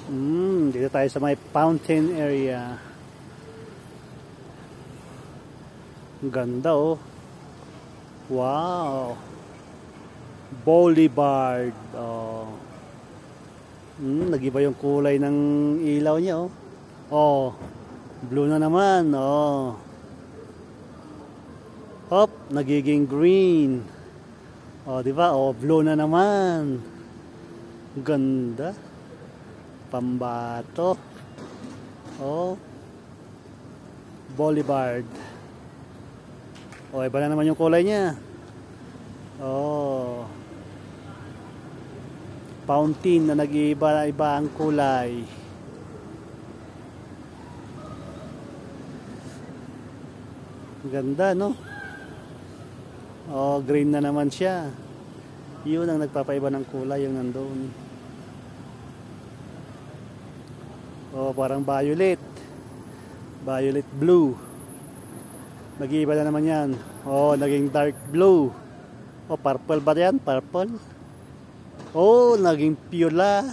Dito tayo sa may fountain area. Ganda oh. Wow. Boulevard. Oh. Nag-iba yung kulay ng ilaw niya oh. Oh. Blue na naman. Oh. Hop, nagiging green. Oh, di ba? Oh, blue na naman. Ganda. Pambato. Oh. Boulevard. Oh, iba na naman yung kulay niya. Oh. Fountain na nag-iiba-iba ang kulay. Ganda, no? Oh, green na naman siya. Yun ang nagpapaiba ng kulay yung nandoon. Oh, parang violet. Violet blue. Nag-iiba na naman yan. Oh, naging dark blue. Oh, purple ba yan? Purple? Oh, naging pula.